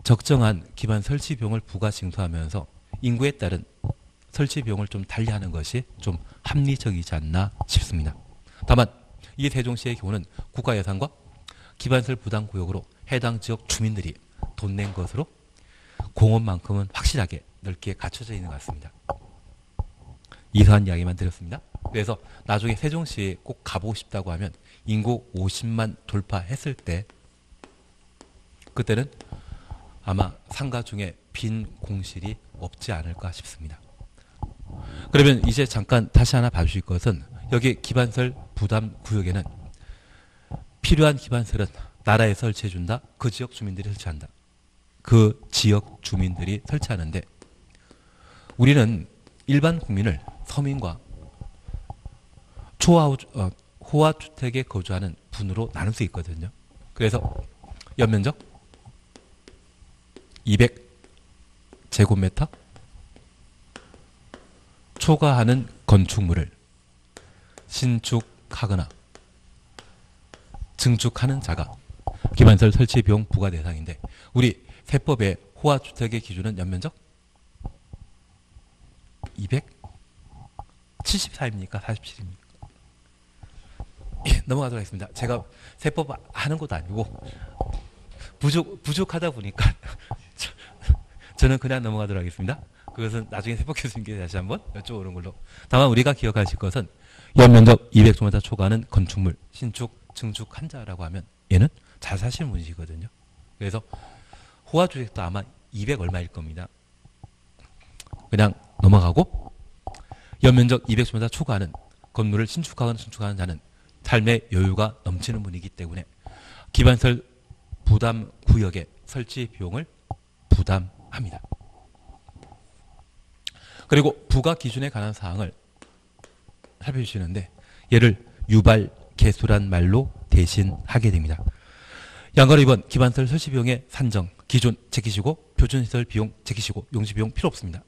적정한 기반 설치 비용을 부가 징수하면서 인구에 따른 설치 비용을 좀 달리하는 것이 좀 합리적이지 않나 싶습니다. 다만 이 세종시의 경우는 국가 예산과 기반설 부담 구역으로 해당 지역 주민들이 돈 낸 것으로 공원만큼은 확실하게 넓게 갖춰져 있는 것 같습니다. 이러한 이야기만 드렸습니다. 그래서 나중에 세종시에 꼭 가보고 싶다고 하면 인구 50만 돌파했을 때 그때는 아마 상가 중에 빈 공실이 없지 않을까 싶습니다. 그러면 이제 잠깐 다시 하나 봐주실 것은 여기 기반설 부담 구역에는 필요한 기반설은 나라에 설치해준다. 그 지역 주민들이 설치한다. 그 지역 주민들이 설치하는데 우리는 일반 국민을 서민과 호화주택에 거주하는 분으로 나눌 수 있거든요. 그래서 연면적 200제곱미터 초과하는 건축물을 신축하거나 증축하는 자가 기반설 설치 비용 부과 대상인데 우리 세법의 호화주택의 기준은 연면적 274입니까? 47입니까? 예, 넘어가도록 하겠습니다. 제가 세법 하는 것도 아니고 부족하다 보니까 저는 그냥 넘어가도록 하겠습니다. 그것은 나중에 세법 교수님께 다시 한번 여쭤보는 걸로. 다만 우리가 기억하실 것은 연면적 200제곱미터 초과하는 건축물 신축, 증축한 자라고 하면 얘는 잘 사시는 분이시거든요. 그래서 호화주택도 아마 200 얼마일 겁니다. 그냥 넘어가고 연면적 200제곱미터 초과하는 건물을 신축하거나 증축하는 자는 삶의 여유가 넘치는 분이기 때문에 기반설 부담 구역의 설치 비용을 부담합니다. 그리고 부가 기준에 관한 사항을 살펴주시는데 얘를 유발 개수란 말로 대신하게 됩니다. 양가로 2번 기반설 설치 비용의 산정 기준 지키시고 표준시설 비용 제끼시고 용지 비용 필요 없습니다.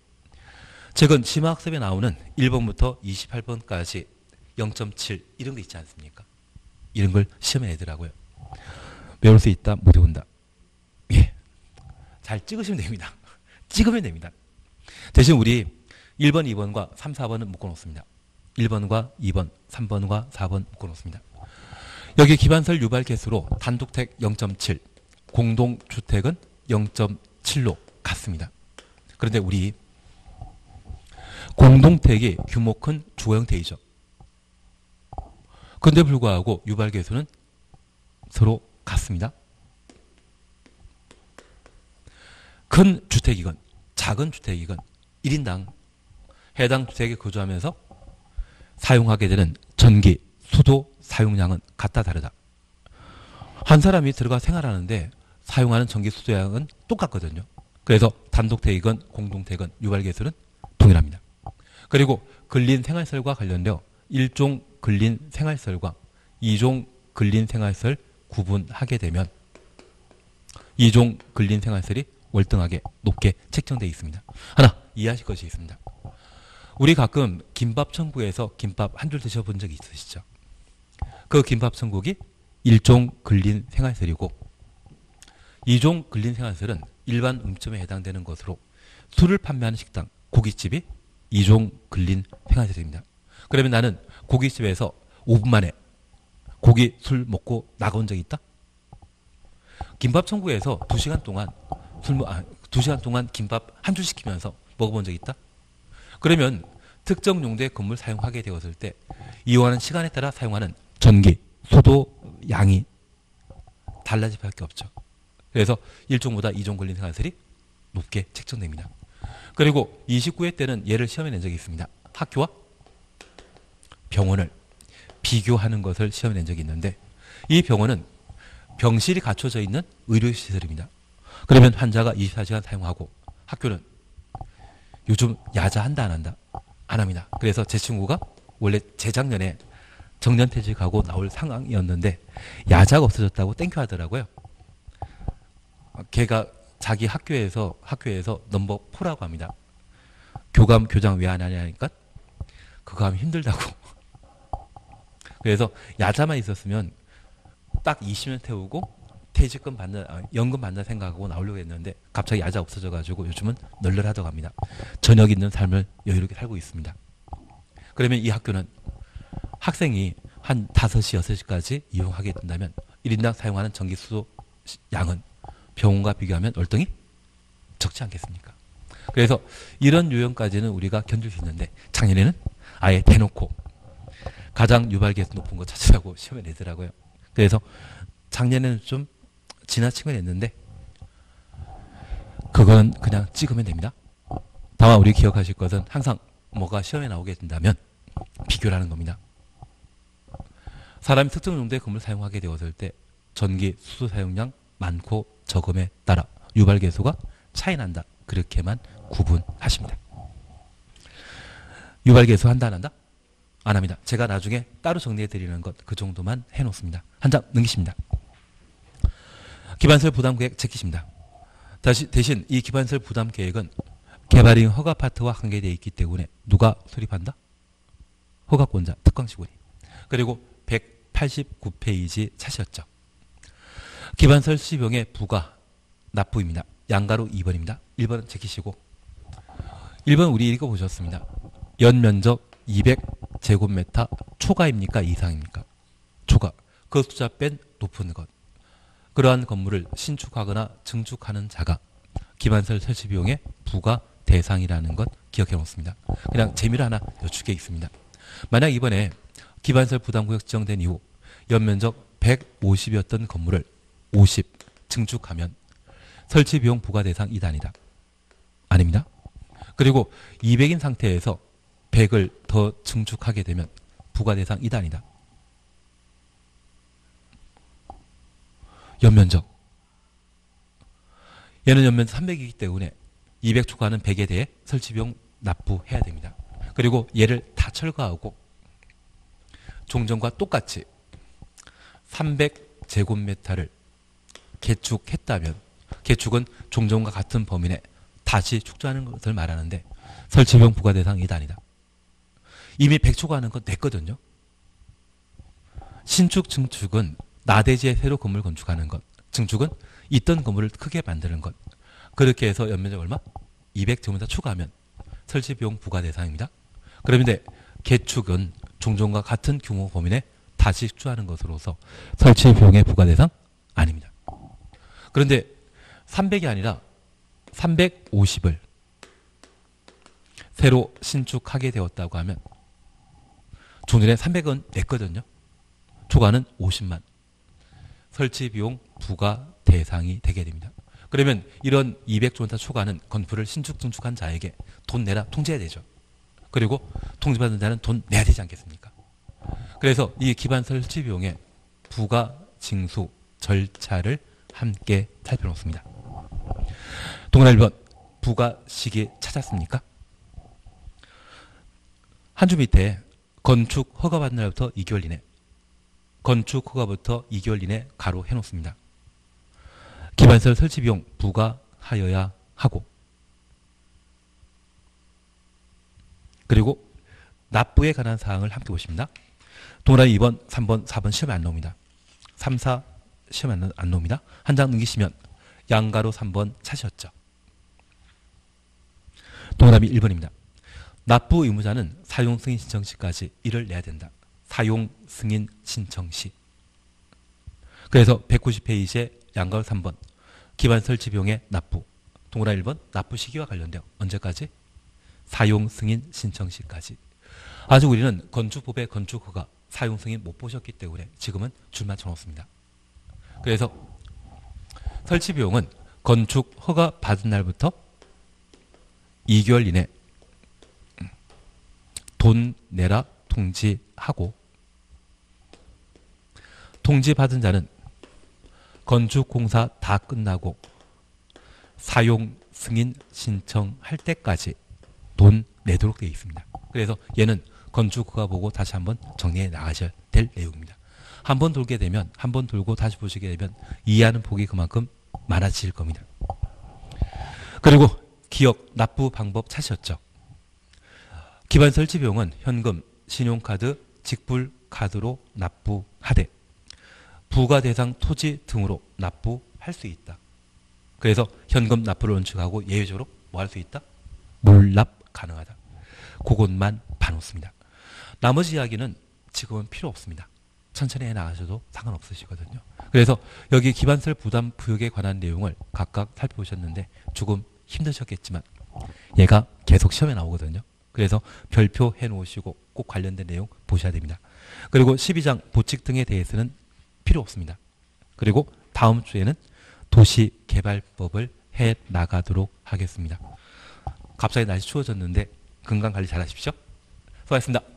최근 심화학습에 나오는 1번부터 28번까지 0.7 이런 거 있지 않습니까? 이런 걸 시험에 내더라고요. 외울 수 있다, 못 외운다. 예, 잘 찍으시면 됩니다. 찍으면 됩니다. 대신 우리 1번, 2번과 3, 4번은 묶어놓습니다. 1번과 2번, 3번과 4번 묶어놓습니다. 여기 기반설 유발 개수로 단독택 0.7, 공동주택은 0.7로 같습니다. 그런데 우리 공동택이 규모 큰 주거형택이죠. 그런데 불구하고 유발 개수는 서로 같습니다. 큰 주택이건 작은 주택이건 1인당 해당 주택에 거주하면서 사용하게 되는 전기, 수도 사용량은 같다 다르다. 한 사람이 들어가 생활하는데 사용하는 전기 수도량은 똑같거든요. 그래서 단독택이건 공동택이건 유발 개수는 동일합니다. 그리고 근린 생활설과 관련되어 1종 근린 생활설과 2종 근린 생활설 구분하게 되면 2종 근린 생활설이 월등하게 높게 책정되어 있습니다. 하나 이해하실 것이 있습니다. 우리 가끔 김밥 천국에서 김밥 한 줄 드셔본 적이 있으시죠? 그 김밥 천국이 1종 근린 생활설이고 2종 근린 생활설은 일반 음식점에 해당되는 것으로 술을 판매하는 식당, 고깃집이 2종 근린 생활설입니다. 그러면 나는 고깃집에서 5분 만에 고기, 술 먹고 나가온 적이 있다? 김밥 천국에서 2시간 동안 2시간 동안 김밥 한 줄 시키면서 먹어본 적이 있다? 그러면 특정 용도의 건물 사용하게 되었을 때 이용하는 시간에 따라 사용하는 전기, 소도 양이 달라질 수밖에 없죠. 그래서 1종보다 2종 근린 생활설이 높게 책정됩니다. 그리고 29회 때는 얘를 시험에 낸 적이 있습니다. 학교와 병원을 비교하는 것을 시험에 낸 적이 있는데 이 병원은 병실이 갖춰져 있는 의료시설입니다. 그러면 환자가 24시간 사용하고 학교는 요즘 야자 한다 안 한다? 안 합니다. 그래서 제 친구가 원래 재작년에 정년퇴직하고 나올 상황이었는데 야자가 없어졌다고 땡큐 하더라고요. 걔가 자기 학교에서 넘버 4라고 합니다. 교감, 교장 왜 안 하냐니까 그거 하면 힘들다고. 그래서 야자만 있었으면 딱 20년 태우고 퇴직금 받는, 연금 받는 생각하고 나오려고 했는데 갑자기 야자 없어져가지고 요즘은 널널하다고 합니다. 저녁 있는 삶을 여유롭게 살고 있습니다. 그러면 이 학교는 학생이 한 5시, 6시까지 이용하게 된다면 1인당 사용하는 전기수도 양은 병원과 비교하면 월등히 적지 않겠습니까? 그래서 이런 요령까지는 우리가 견딜 수 있는데 작년에는 아예 대놓고 가장 유발계수 높은 거 찾으라고 시험에 내더라고요. 그래서 작년에는 좀 지나친 건 했는데 그건 그냥 찍으면 됩니다. 다만 우리 기억하실 것은 항상 뭐가 시험에 나오게 된다면 비교를 하는 겁니다. 사람이 특정 용도의 건물을 사용하게 되었을 때 전기, 수도 사용량 많고 적음에 따라 유발계수가 차이 난다. 그렇게만 구분하십니다. 유발계수 한다 안 한다? 안 합니다. 제가 나중에 따로 정리해 드리는 것 그 정도만 해놓습니다. 한 장 넘기십니다. 기반설 부담계획 제끼십니다. 대신 이 기반설 부담계획은 개발인 허가 파트와 관계되어 있기 때문에 누가 수립한다? 허가권자, 특광시군이. 그리고 189페이지 차시였죠. 기반설 시비용의 부가 납부입니다. 양가로 2번입니다. 1번은 제끼시고 1번 우리 읽어보셨습니다. 연면적 200제곱미터 초과입니까? 이상입니까? 초과. 그 숫자 뺀 높은 것. 그러한 건물을 신축하거나 증축하는 자가 기반설 설치 비용의 부과 대상이라는 것 기억해 놓습니다. 그냥 재미로 하나 여쭙게 있습니다. 만약 이번에 기반설 부담구역 지정된 이후 연면적 150이었던 건물을 50 증축하면 설치 비용 부과 대상 2단이다. 아닙니다. 그리고 200인 상태에서 100을 더 증축하게 되면 부과 대상 2단이다. 연면적. 얘는 연면적 300이기 때문에 200 초과하는 100에 대해 설치비용 납부해야 됩니다. 그리고 얘를 다 철거하고 종전과 똑같이 300제곱미터를 개축했다면 개축은 종전과 같은 범위 내 다시 축조하는 것을 말하는데 설치비용 부과 대상 이다 아니다. 이미 100초가 하는 건 됐거든요. 신축, 증축은 나대지에 새로 건물 건축하는 것, 증축은 있던 건물을 크게 만드는 것. 그렇게 해서 연면적 얼마? 200제곱미터 추가하면 설치비용 부과 대상입니다. 그런데 개축은 종전과 같은 규모 범위 내 다시 축조하는 것으로서 설치비용의 부과 대상 아닙니다. 그런데 300이 아니라 350을 새로 신축하게 되었다고 하면 종전에 300은 냈거든요. 초과는 50만. 설치비용 부과 대상이 되게 됩니다. 그러면 이런 200제곱미터 초과는 건물을 신축, 증축한 자에게 돈 내라 통지해야 되죠. 그리고 통지받은 자는 돈 내야 되지 않겠습니까? 그래서 이 기반 설치비용의 부과 징수 절차를 함께 살펴놓습니다. 동그라미 1번 부과 시기 찾았습니까? 한 줄 밑에 건축 허가받은 날부터 2개월 이내, 건축 허가부터 2개월 이내 가로 해놓습니다. 기반시설 설치비용 부과하여야 하고, 그리고 납부에 관한 사항을 함께 보십니다. 동그라미 2번, 3번, 4번 시험에 안 나옵니다. 3, 4 시험에 안 나옵니다. 한 장 넘기시면 양가로 3번 찾으셨죠. 동그라미 1번입니다. 납부 의무자는 사용 승인 신청 시까지 이를 내야 된다. 사용 승인 신청 시. 그래서 190페이지에 양가로 3번 기반 설치 비용의 납부. 동그라미 1번 납부 시기와 관련되어 언제까지? 사용 승인 신청 시까지. 아직 우리는 건축법의 건축허가 사용 승인 못 보셨기 때문에 지금은 줄만 쳐놓습니다. 그래서 설치 비용은 건축 허가 받은 날부터 2개월 이내 돈 내라 통지하고, 통지받은 자는 건축공사 다 끝나고 사용 승인 신청할 때까지 돈 내도록 되어 있습니다. 그래서 얘는 건축허가 보고 다시 한번 정리해 나가셔야 될 내용입니다. 한번 돌게 되면, 한번 돌고 다시 보시게 되면 이해하는 폭이 그만큼 많아질 겁니다. 그리고 기억 납부 방법 찾으셨죠? 기반 설치 비용은 현금, 신용카드, 직불카드로 납부하되 부과 대상 토지 등으로 납부할 수 있다. 그래서 현금 납부를 원칙하고 예외적으로 뭐 할 수 있다? 몰납 가능하다. 그것만 봐놓습니다. 나머지 이야기는 지금은 필요 없습니다. 천천히 해나가셔도 상관없으시거든요. 그래서 여기 기반설 부담 부역에 관한 내용을 각각 살펴보셨는데 조금 힘드셨겠지만 얘가 계속 시험에 나오거든요. 그래서 별표 해놓으시고 꼭 관련된 내용 보셔야 됩니다. 그리고 12장 보칙 등에 대해서는 필요 없습니다. 그리고 다음 주에는 도시개발법을 해 나가도록 하겠습니다. 갑자기 날씨 추워졌는데 건강관리 잘 하십시오. 수고하셨습니다.